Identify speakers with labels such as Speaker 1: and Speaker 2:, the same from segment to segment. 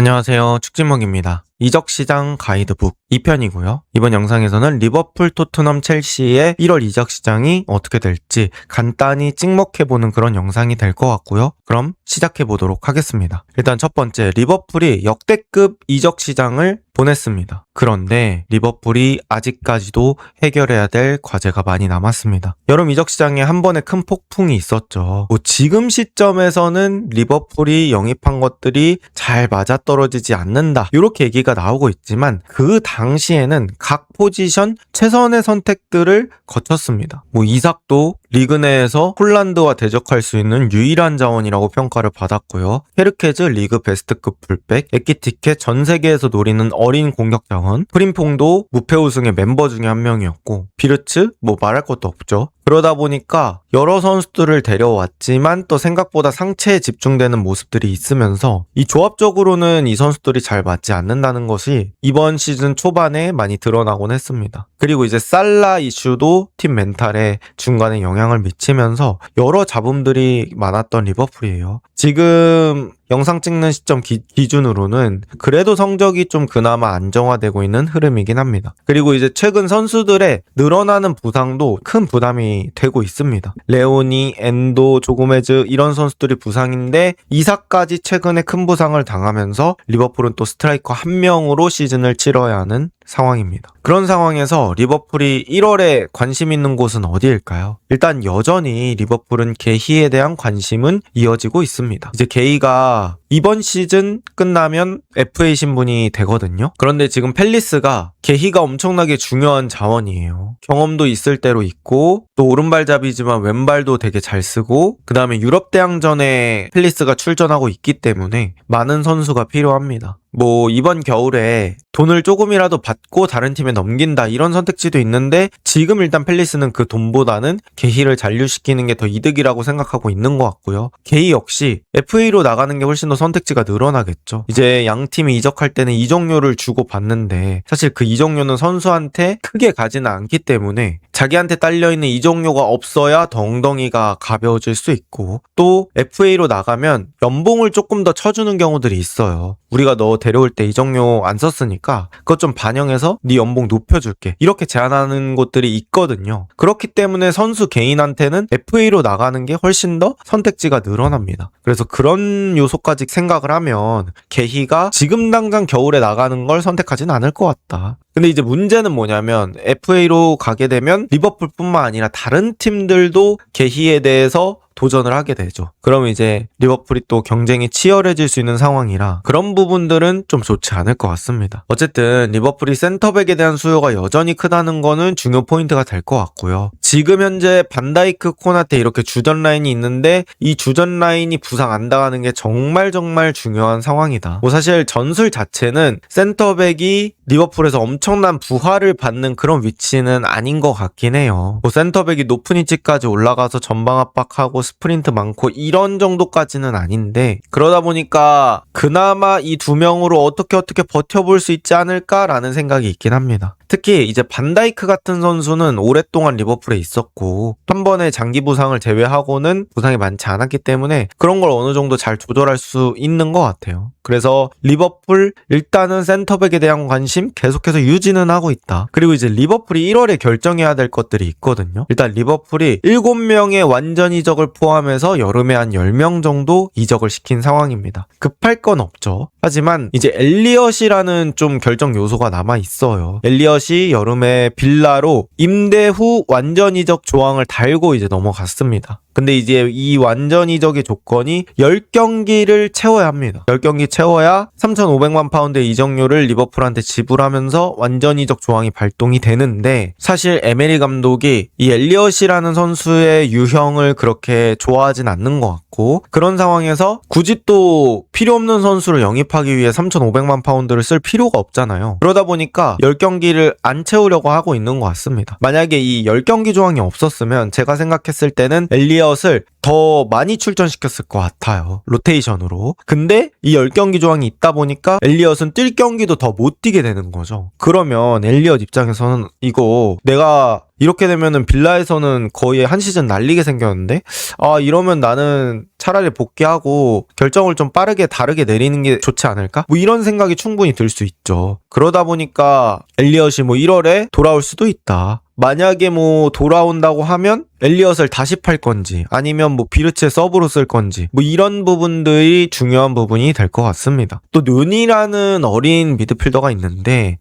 Speaker 1: 안녕하세요. 축진먹입니다. 이적시장 가이드북 2편이고요. 이번 영상에서는 리버풀, 토트넘, 첼시의 1월 이적시장이 어떻게 될지 간단히 찍먹해보는 그런 영상이 될 것 같고요. 그럼 시작해보도록 하겠습니다. 일단 첫 번째, 리버풀이 역대급 이적시장을 보냈습니다. 그런데 리버풀이 아직까지도 해결해야 될 과제가 많이 남았습니다. 여름 이적시장에 한 번에 큰 폭풍이 있었죠. 지금 시점에서는 리버풀이 영입한 것들이 잘 맞아떨어지지 않는다, 이렇게 얘기가 나오고 있지만 그 당시에는 각 포지션 최선의 선택들을 거쳤습니다. 이삭도 리그 내에서 홀란드와 대적할 수 있는 유일한 자원이라고 평가를 받았고요. 헤르케즈 리그 베스트급 풀백, 에키티케 전 세계에서 노리는 어린 공격 자원, 프림퐁도 무패 우승의 멤버 중에 한 명이었고, 비르츠 말할 것도 없죠. 그러다 보니까 여러 선수들을 데려왔지만 또 생각보다 상체에 집중되는 모습들이 있으면서 이 조합적으로는 이 선수들이 잘 맞지 않는다는 것이 이번 시즌 초반에 많이 드러나곤 했습니다. 그리고 이제 살라 이슈도 팀 멘탈에 중간에 영향을 미치면서 여러 잡음들이 많았던 리버풀이에요. 지금 영상 찍는 시점 기준으로는 그래도 성적이 좀 그나마 안정화되고 있는 흐름이긴 합니다. 그리고 이제 최근 선수들의 늘어나는 부상도 큰 부담이 되고 있습니다. 레오니, 엔도, 조고메즈 이런 선수들이 부상인데 이사까지 최근에 큰 부상을 당하면서 리버풀은 또 스트라이커 한 명으로 시즌을 치러야 하는 상황입니다. 그런 상황에서 리버풀이 1월에 관심 있는 곳은 어디일까요? 일단 여전히 리버풀은 게히에 대한 관심은 이어지고 있습니다. 이제 게히가 이번 시즌 끝나면 FA 신분이 되거든요. 그런데 지금 팰리스가 게히가 엄청나게 중요한 자원이에요. 경험도 있을 대로 있고 또 오른발잡이지만 왼발도 되게 잘 쓰고, 그 다음에 유럽 대항전에 팰리스가 출전하고 있기 때문에 많은 선수가 필요합니다. 이번 겨울에 돈을 조금이라도 받고 다른 팀에 넘긴다, 이런 선택지도 있는데 지금 일단 팰리스는 그 돈보다는 게히를 잔류시키는 게 더 이득이라고 생각하고 있는 것 같고요. 게히 역시 FA로 나가는 게 훨씬 더 선택지가 늘어나겠죠. 이제 양 팀이 이적할 때는 이적료를 주고 받는데 사실 그 이적료는 선수한테 크게 가지는 않기 때문에 자기한테 딸려있는 이적료가 없어야 더 엉덩이가 가벼워질 수 있고, 또 FA로 나가면 연봉을 조금 더 쳐주는 경우들이 있어요. 우리가 너 데려올 때 이적료 안 썼으니까 그것 좀 반영해서 네 연봉 높여줄게, 이렇게 제안하는 곳들이 있거든요. 그렇기 때문에 선수 개인한테는 FA로 나가는 게 훨씬 더 선택지가 늘어납니다. 그래서 그런 요소까지 생각을 하면 게히가 지금 당장 겨울에 나가는 걸 선택하진 않을 것 같다. 근데 이제 문제는 뭐냐면 FA로 가게 되면 리버풀뿐만 아니라 다른 팀들도 게히에 대해서 도전을 하게 되죠. 그럼 이제 리버풀이 또 경쟁이 치열해질 수 있는 상황이라 그런 부분들은 좀 좋지 않을 것 같습니다. 어쨌든 리버풀이 센터백에 대한 수요가 여전히 크다는 거는 중요 포인트가 될 것 같고요. 지금 현재 반다이크, 코나테 이렇게 주전 라인이 있는데 이 주전 라인이 부상 안 당하는 게 정말 중요한 상황이다. 사실 전술 자체는 센터백이 리버풀에서 엄청난 부활을 받는 그런 위치는 아닌 것 같긴 해요. 센터백이 높은 위치까지 올라가서 전방 압박하고 스프린트 많고 이런 정도까지는 아닌데, 그러다 보니까 그나마 이 두 명으로 어떻게 버텨볼 수 있지 않을까라는 생각이 있긴 합니다. 특히 이제 반다이크 같은 선수는 오랫동안 리버풀에 있었고 한 번의 장기 부상을 제외하고는 부상이 많지 않았기 때문에 그런 걸 어느 정도 잘 조절할 수 있는 것 같아요. 그래서 리버풀 일단은 센터백에 대한 관심 계속해서 유지는 하고 있다. 그리고 이제 리버풀이 1월에 결정해야 될 것들이 있거든요. 일단 리버풀이 7명의 완전 이적을 포함해서 여름에 한 10명 정도 이적을 시킨 상황입니다. 급할 건 없죠. 하지만 이제 엘리엇이라는 좀 결정 요소가 남아 있어요. 엘리엇이 여름에 빌라로 임대 후 완전 이적 조항을 달고 이제 넘어갔습니다. 근데 이제 이 완전 이적의 조건이 10경기를 채워야 합니다. 10경기 채워야 3,500만 파운드의 이적료를 리버풀한테 지불하면서 완전 이적 조항이 발동이 되는데, 사실 에메리 감독이 이 엘리엇이라는 선수의 유형을 그렇게 좋아하진 않는 것 같고, 그런 상황에서 굳이 또 필요 없는 선수를 영입하기 위해 3,500만 파운드를 쓸 필요가 없잖아요. 그러다 보니까 10경기를 안 채우려고 하고 있는 것 같습니다. 만약에 이 10경기 조항이 없었으면 제가 생각했을 때는 엘리엇 엘리엇을 더 많이 출전시켰을 것 같아요. 로테이션으로. 근데 이 10경기 조항이 있다 보니까 엘리엇은 뛸 경기도 더 못 뛰게 되는 거죠. 그러면 엘리엇 입장에서는 이거 내가 이렇게 되면은 빌라에서는 거의 한 시즌 날리게 생겼는데 이러면 나는 차라리 복귀하고 결정을 좀 빠르게 다르게 내리는 게 좋지 않을까? 뭐 이런 생각이 충분히 들 수 있죠. 그러다 보니까 엘리엇이 뭐 1월에 돌아올 수도 있다. 만약에 뭐 돌아온다고 하면 엘리엇을 다시 팔 건지 아니면 뭐 비르츠의 서브로 쓸 건지 뭐 이런 부분들이 중요한 부분이 될 것 같습니다. 또 뇽이라는 어린 미드필더가 있는데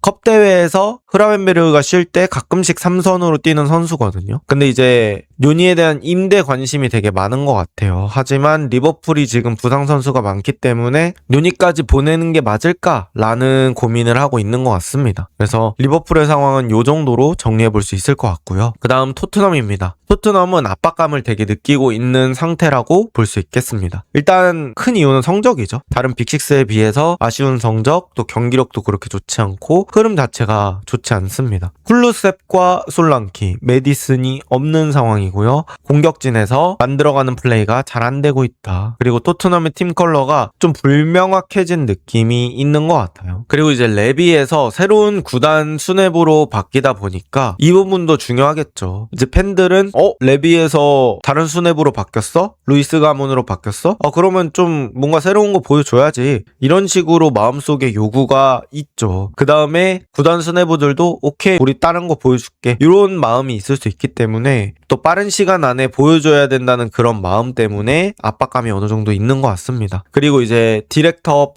Speaker 1: 컵 대회에서 흐라벤베르가 쉴 때 가끔씩 3선으로 뛰는 선수거든요. 근데 이제 뇽이에 대한 임대 관심이 되게 많은 것 같아요. 하지만 리버풀이 지금 부상 선수가 많기 때문에 뇽이까지 보내는 게 맞을까라는 고민을 하고 있는 것 같습니다. 그래서 리버풀의 상황은 이 정도로 정리해 볼 수 있을 것 같고요. 그 다음 토트넘입니다. 토트넘은 압박감을 되게 느끼고 있는 상태라고 볼 수 있겠습니다. 일단 큰 이유는 성적이죠. 다른 빅6에 비해서 아쉬운 성적, 또 경기력도 그렇게 좋지 않고 흐름 자체가 좋지 않습니다. 쿨루셉과 솔랑키, 메디슨이 없는 상황이고요. 공격진에서 만들어가는 플레이가 잘 안 되고 있다. 그리고 토트넘의 팀 컬러가 좀 불명확해진 느낌이 있는 것 같아요. 그리고 이제 레비에서 새로운 구단 수뇌부로 바뀌다 보니까 이 부분도 중요하겠죠. 이제 팬들은 레비에서 다른 수뇌부로 바뀌었어? 루이스 가문으로 바뀌었어? 그러면 좀 뭔가 새로운 거 보여줘야지. 이런 식으로 마음속에 요구가 있죠. 그 다음에 구단 수뇌부들도 오케이 우리 다른 거 보여줄게. 이런 마음이 있을 수 있기 때문에 또 빠른 시간 안에 보여줘야 된다는 그런 마음 때문에 압박감이 어느 정도 있는 것 같습니다. 그리고 이제 디렉터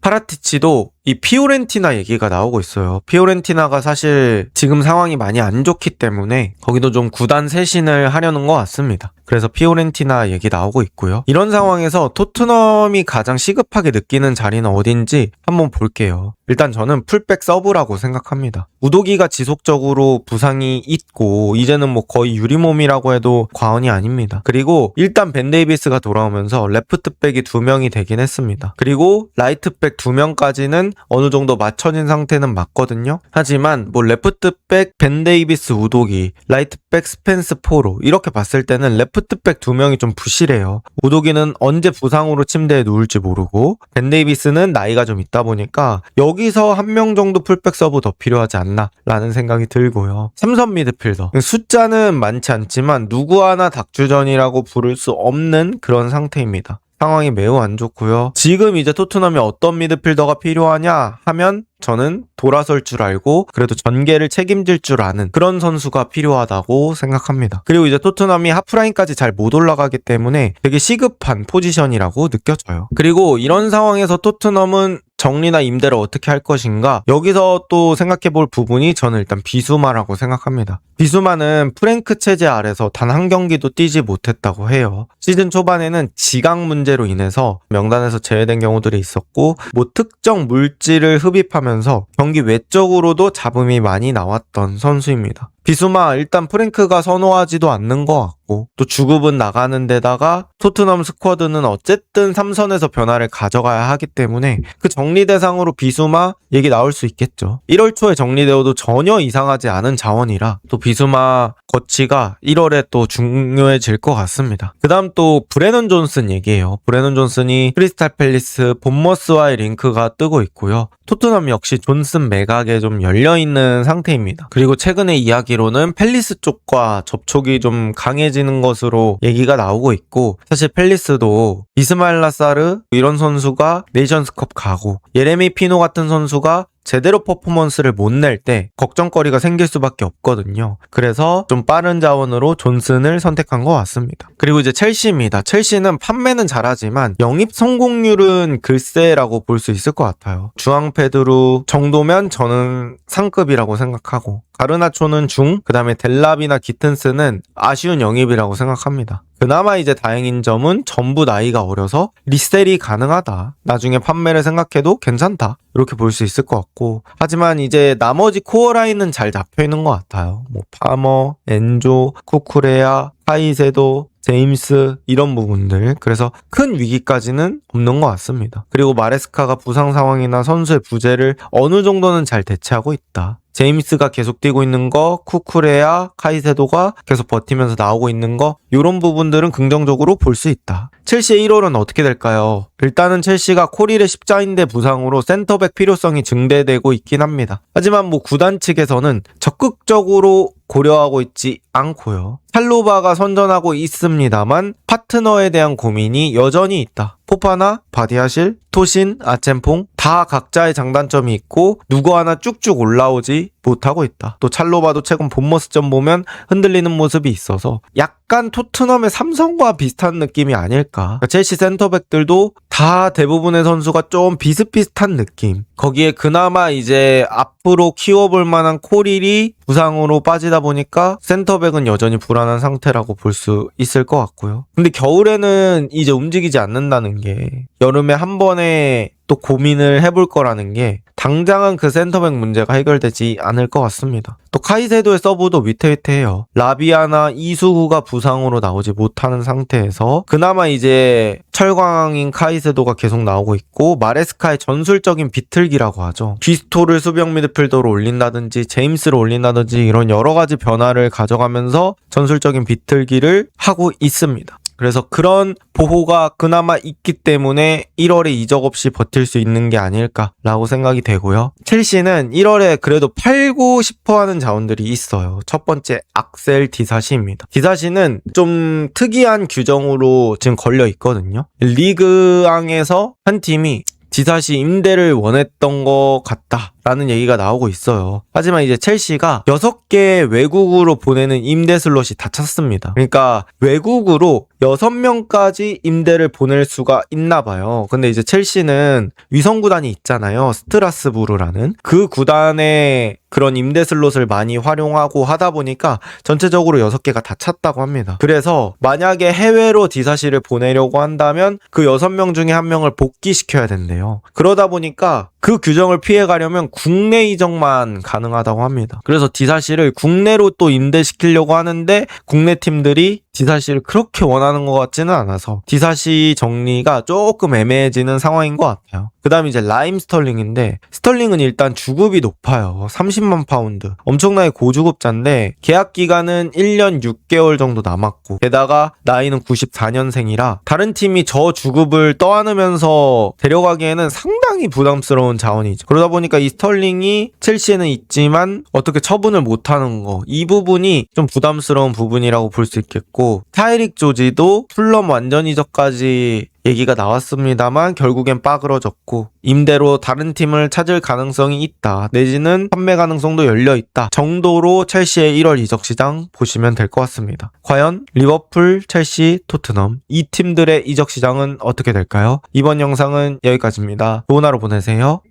Speaker 1: 파라티치도 이 피오렌티나 얘기가 나오고 있어요. 피오렌티나가 사실 지금 상황이 많이 안 좋기 때문에 거기도 좀 구단 쇄신을 하려는 것 같습니다. 그래서 피오렌티나 얘기 나오고 있고요. 이런 상황에서 토트넘이 가장 시급하게 느끼는 자리는 어딘지 한번 볼게요. 일단 저는 풀백 서브라고 생각합니다. 우도기가 지속적으로 부상이 있고 이제는 뭐 거의 유리몸이라고 해도 과언이 아닙니다. 그리고 일단 벤 데이비스가 돌아오면서 레프트백이 2명이 되긴 했습니다. 그리고 라이트백 2명까지는 어느 정도 맞춰진 상태는 맞거든요. 하지만 뭐 레프트백 벤 데이비스 우도기, 라이트백 스펜스 포로 이렇게 봤을 때는 레프트백 2명이 좀 부실해요. 우도기는 언제 부상으로 침대에 누울지 모르고 벤 데이비스는 나이가 좀 있다 보니까 여기서 한 명 정도 풀백 서브 더 필요하지 않나 라는 생각이 들고요. 3선 미드필더 숫자는 많지 않지만 누구 하나 닥주전이라고 부를 수 없는 그런 상태입니다. 상황이 매우 안 좋고요. 지금 이제 토트넘이 어떤 미드필더가 필요하냐 하면 저는 돌아설 줄 알고 그래도 전개를 책임질 줄 아는 그런 선수가 필요하다고 생각합니다. 그리고 이제 토트넘이 하프라인까지 잘 못 올라가기 때문에 되게 시급한 포지션이라고 느껴져요. 그리고 이런 상황에서 토트넘은 정리나 임대를 어떻게 할 것인가 여기서 또 생각해볼 부분이 저는 일단 비수마라고 생각합니다. 비수마는 프랭크 체제 아래서 단 한 경기도 뛰지 못했다고 해요. 시즌 초반에는 지각 문제로 인해서 명단에서 제외된 경우들이 있었고 뭐 특정 물질을 흡입하면서 경기 외적으로도 잡음이 많이 나왔던 선수입니다. 비수마 일단 프랭크가 선호하지도 않는 것 같고 또 주급은 나가는 데다가 토트넘 스쿼드는 어쨌든 3선에서 변화를 가져가야 하기 때문에 그 정리 대상으로 비수마 얘기 나올 수 있겠죠. 1월 초에 정리되어도 전혀 이상하지 않은 자원이라 또 비수마 거치가 1월에 또 중요해질 것 같습니다. 그 다음 또 브레넌 존슨 얘기예요. 브레넌 존슨이 크리스탈 팰리스 본머스와의 링크가 뜨고 있고요. 토트넘 역시 존슨 매각에 좀 열려있는 상태입니다. 그리고 최근에 이야기로는 팰리스 쪽과 접촉이 좀 강해지는 것으로 얘기가 나오고 있고 사실 팰리스도 이스마일 라사르 이런 선수가 네이션스컵 가고 예레미 피노 같은 선수가 제대로 퍼포먼스를 못 낼 때 걱정거리가 생길 수밖에 없거든요. 그래서 좀 빠른 자원으로 존슨을 선택한 것 같습니다. 그리고 이제 첼시입니다. 첼시는 판매는 잘하지만 영입 성공률은 글쎄라고 볼 수 있을 것 같아요. 주앙 페드루 정도면 저는 상급이라고 생각하고 가르나초는 중, 그 다음에 델라비나 기튼스는 아쉬운 영입이라고 생각합니다. 그나마 이제 다행인 점은 전부 나이가 어려서 리셀이 가능하다. 나중에 판매를 생각해도 괜찮다. 이렇게 볼 수 있을 것 같고 하지만 이제 나머지 코어 라인은 잘 잡혀있는 것 같아요. 뭐 파머, 엔조, 쿠쿠레야, 카이세도, 제임스 이런 부분들 그래서 큰 위기까지는 없는 것 같습니다. 그리고 마레스카가 부상 상황이나 선수의 부재를 어느 정도는 잘 대체하고 있다. 제임스가 계속 뛰고 있는 거, 쿠쿠레야, 카이세도가 계속 버티면서 나오고 있는 거 이런 부분들은 긍정적으로 볼 수 있다. 첼시의 1월은 어떻게 될까요? 일단은 첼시가 코릴의 십자인대 부상으로 센터백 필요성이 증대되고 있긴 합니다. 하지만 구단 측에서는 적극적으로 고려하고 있지 않고요. 찰로바가 선전하고 있습니다만 파트너에 대한 고민이 여전히 있다. 포파나 바디아실, 토신, 아첸퐁 다 각자의 장단점이 있고 누구 하나 쭉쭉 올라오지 못하고 있다. 또 찰로바도 최근 본머스전 보면 흔들리는 모습이 있어서 약간 토트넘의 삼성과 비슷한 느낌이 아닐까. 첼시 센터백들도 다 대부분의 선수가 좀 비슷비슷한 느낌. 거기에 그나마 이제 앞으로 키워볼 만한 코릴이 부상으로 빠지다 보니까 센터백은 여전히 불안한 상태라고 볼 수 있을 것 같고요. 근데 겨울에는 이제 움직이지 않는다는 게 여름에 한 번에 또 고민을 해볼 거라는 게 당장은 그 센터백 문제가 해결되지 않을 것 같습니다. 또 카이세도의 서브도 위태위태해요. 라비아나 이수구가 부상으로 나오지 못하는 상태에서 그나마 이제 철광인 카이세도가 계속 나오고 있고 마레스카의 전술적인 비틀기라고 하죠. 귀스토를 수비형 미드필더로 올린다든지 제임스를 올린다든지 이런 여러 가지 변화를 가져가면서 전술적인 비틀기를 하고 있습니다. 그래서 그런 보호가 그나마 있기 때문에 1월에 이적 없이 버틸 수 있는 게 아닐까라고 생각이 되고요. 첼시는 1월에 그래도 팔고 싶어하는 자원들이 있어요. 첫 번째 악셀 디사시입니다. 디사시는 좀 특이한 규정으로 지금 걸려 있거든요. 리그앙에서 한 팀이 디사시 임대를 원했던 것 같다라는 얘기가 나오고 있어요. 하지만 이제 첼시가 6개 외국으로 보내는 임대 슬롯이 다 찼습니다. 그러니까 외국으로 6명까지 임대를 보낼 수가 있나 봐요. 근데 이제 첼시는 위성 구단이 있잖아요. 스트라스부르라는 그 구단의 그런 임대 슬롯을 많이 활용하고 하다 보니까 전체적으로 6개가 다 찼다고 합니다. 그래서 만약에 해외로 디사시를 보내려고 한다면 그 6명 중에 1명을 복귀시켜야 된대요. 그러다 보니까 그 규정을 피해가려면 국내 이적만 가능하다고 합니다. 그래서 디사시를 국내로 또 임대시키려고 하는데 국내 팀들이 디사시를 그렇게 원하는 것 같지는 않아서 디사시 정리가 조금 애매해지는 상황인 것 같아요. 그 다음에 이제 라임 스털링인데 스털링은 일단 주급이 높아요. 30만 파운드. 엄청나게 고주급자인데 계약 기간은 1년 6개월 정도 남았고 게다가 나이는 94년생이라 다른 팀이 저 주급을 떠안으면서 데려가기에는 상당히 부담스러운 자원이죠. 그러다 보니까 이 스털링이 첼시에는 있지만 어떻게 처분을 못하는 거, 이 부분이 좀 부담스러운 부분이라고 볼 수 있겠고 타이릭 조지도 풀럼 완전 이적까지 얘기가 나왔습니다만 결국엔 빠그러졌고 임대로 다른 팀을 찾을 가능성이 있다 내지는 판매 가능성도 열려있다 정도로 첼시의 1월 이적 시장 보시면 될 것 같습니다. 과연 리버풀, 첼시, 토트넘 이 팀들의 이적 시장은 어떻게 될까요? 이번 영상은 여기까지입니다. 좋은 하루 보내세요.